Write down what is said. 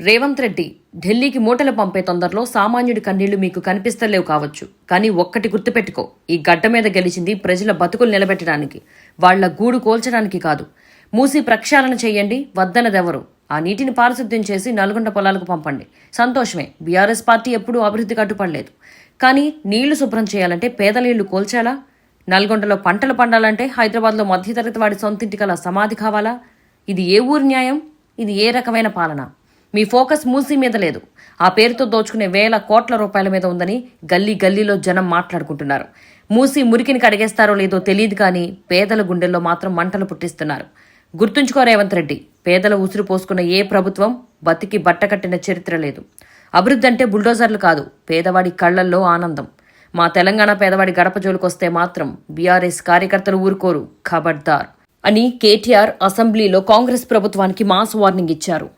రేవంత్ రెడ్డి ఢిల్లీకి మూటలు పంపే తొందరలో సామాన్యుడి కన్నీళ్లు మీకు కనిపిస్తలేవు కావచ్చు. కానీ ఒక్కటి గుర్తుపెట్టుకో, ఈ గడ్డ మీద గెలిచింది ప్రజల బతుకులు నిలబెట్టడానికి, వాళ్ల గూడు కోల్చడానికి కాదు. మూసి ప్రక్షాళన చేయండి, వద్దనదెవరు. ఆ నీటిని పారిశుద్ధ్యం చేసి నల్గొండ పొలాలకు పంపండి, సంతోషమే. బీఆర్ఎస్ పార్టీ ఎప్పుడూ అభివృద్ధికి అడ్డుపడలేదు. కానీ నీళ్లు శుభ్రం చేయాలంటే పేదల ఇళ్లు కోల్చాలా? నల్గొండలో పంటలు పండాలంటే హైదరాబాద్లో మధ్యతరగతి వాడి సొంతింటి కల సమాధి కావాలా? ఇది ఏ ఊరి న్యాయం? ఇది ఏ రకమైన పాలన? మీ ఫోకస్ మూసీ మీద లేదు, ఆ పేరుతో దోచుకునే వేల కోట్ల రూపాయల మీద ఉందని గల్లీ గల్లీలో జనం మాట్లాడుకుంటున్నారు. మూసీ మురికిని కడిగేస్తారో లేదో తెలియదు, కానీ పేదల గుండెల్లో మాత్రం మంటలు పుట్టిస్తున్నారు. గుర్తుంచుకో రేవంత్ రెడ్డి, పేదల ఉసురు పోసుకున్న ఏ ప్రభుత్వం బతికి బట్టకట్టిన చరిత్ర లేదు. అభివృద్ధి అంటే బుల్డోజర్లు కాదు, పేదవాడి కళ్లల్లో ఆనందం. మా తెలంగాణ పేదవాడి గడప జోలికొస్తే మాత్రం బీఆర్ఎస్ కార్యకర్తలు ఊరుకోరు, ఖబర్దార్ అని కేటీఆర్ అసెంబ్లీలో కాంగ్రెస్ ప్రభుత్వానికి మాస్ వార్నింగ్ ఇచ్చారు.